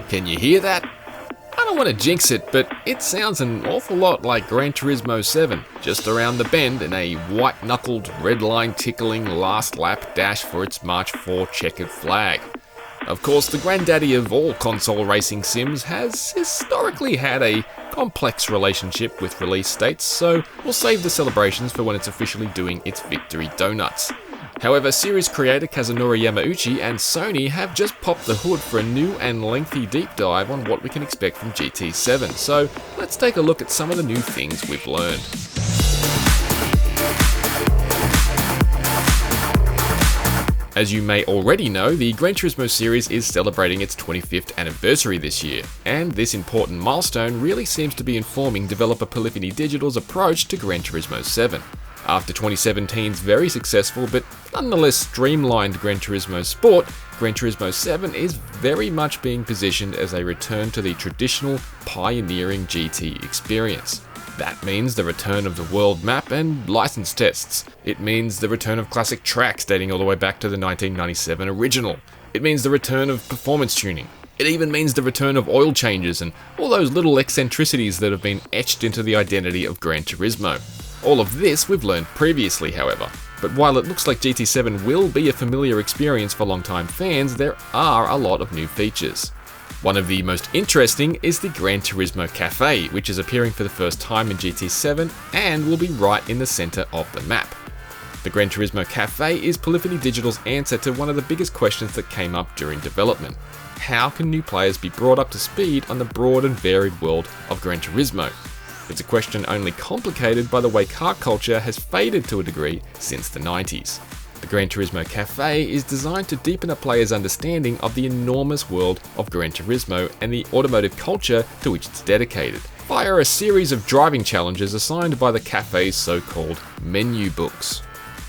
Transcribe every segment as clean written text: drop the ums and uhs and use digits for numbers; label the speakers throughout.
Speaker 1: Can you hear that? I don't want to jinx it, but it sounds an awful lot like Gran Turismo 7, just around the bend in a white-knuckled, red-line tickling last lap dash for its March 4 checkered flag. Of course, the granddaddy of all console racing sims has historically had a complex relationship with release dates, so we'll save the celebrations for when it's officially doing its victory donuts. However, series creator Kazunori Yamauchi and Sony have just popped the hood for a new and lengthy deep dive on what we can expect from GT7, so let's take a look at some of the new things we've learned. As you may already know, the Gran Turismo series is celebrating its 25th anniversary this year, and this important milestone really seems to be informing developer Polyphony Digital's approach to Gran Turismo 7. After 2017's very successful but nonetheless streamlined Gran Turismo Sport, Gran Turismo 7 is very much being positioned as a return to the traditional pioneering GT experience. That means the return of the world map and license tests. It means the return of classic tracks dating all the way back to the 1997 original. It means the return of performance tuning. It even means the return of oil changes and all those little eccentricities that have been etched into the identity of Gran Turismo. All of this we've learned previously, however. But while it looks like GT7 will be a familiar experience for longtime fans, there are a lot of new features. One of the most interesting is the Gran Turismo Cafe, which is appearing for the first time in GT7 and will be right in the center of the map. The Gran Turismo Cafe is Polyphony Digital's answer to one of the biggest questions that came up during development. How can new players be brought up to speed on the broad and varied world of Gran Turismo? It's a question only complicated by the way car culture has faded to a degree since the 90s. The Gran Turismo Cafe is designed to deepen a player's understanding of the enormous world of Gran Turismo and the automotive culture to which it's dedicated, via a series of driving challenges assigned by the cafe's so-called menu books.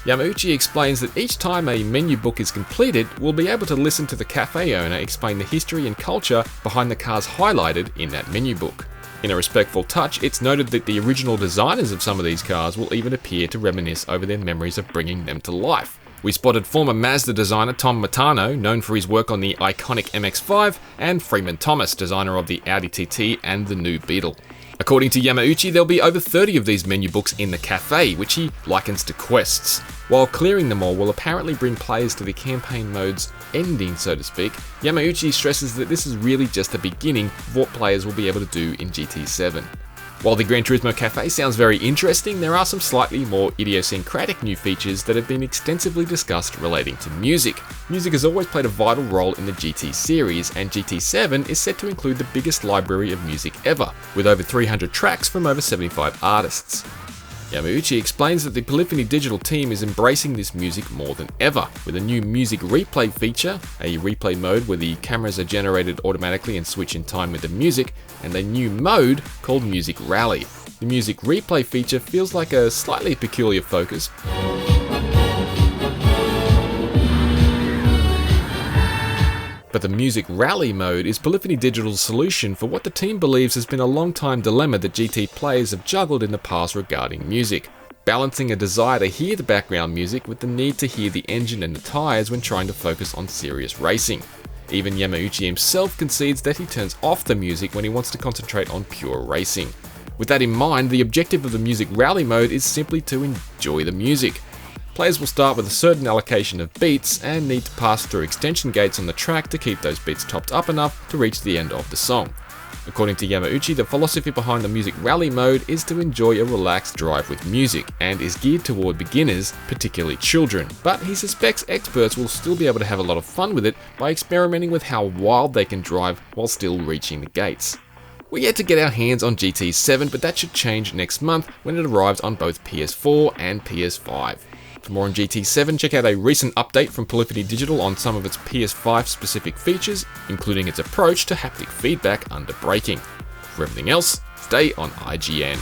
Speaker 1: Yamauchi explains that each time a menu book is completed, we'll be able to listen to the cafe owner explain the history and culture behind the cars highlighted in that menu book. In a respectful touch, it's noted that the original designers of some of these cars will even appear to reminisce over their memories of bringing them to life. We spotted former Mazda designer Tom Matano, known for his work on the iconic MX-5, and Freeman Thomas, designer of the Audi TT and the new Beetle. According to Yamauchi, there'll be over 30 of these menu books in the cafe, which he likens to quests. While clearing them all will apparently bring players to the campaign mode's ending, so to speak, Yamauchi stresses that this is really just the beginning of what players will be able to do in GT7. While the Gran Turismo Cafe sounds very interesting, there are some slightly more idiosyncratic new features that have been extensively discussed relating to music. Music has always played a vital role in the GT series, and GT7 is set to include the biggest library of music ever, with over 300 tracks from over 75 artists. Yamauchi explains that the Polyphony Digital team is embracing this music more than ever, with a new music replay feature, a replay mode where the cameras are generated automatically and switch in time with the music, and a new mode called Music Rally. The music replay feature feels like a slightly peculiar focus, but the Music Rally mode is Polyphony Digital's solution for what the team believes has been a long-time dilemma that GT players have juggled in the past regarding music, balancing a desire to hear the background music with the need to hear the engine and the tyres when trying to focus on serious racing. Even Yamauchi himself concedes that he turns off the music when he wants to concentrate on pure racing. With that in mind, the objective of the Music Rally mode is simply to enjoy the music. Players will start with a certain allocation of beats and need to pass through extension gates on the track to keep those beats topped up enough to reach the end of the song. According to Yamauchi, the philosophy behind the Music Rally mode is to enjoy a relaxed drive with music, and is geared toward beginners, particularly children, but he suspects experts will still be able to have a lot of fun with it by experimenting with how wild they can drive while still reaching the gates. We're yet to get our hands on GT7, but that should change next month when it arrives on both PS4 and PS5. For more on GT7, check out a recent update from Polyphony Digital on some of its PS5 specific features, including its approach to haptic feedback under braking. For everything else, stay on IGN.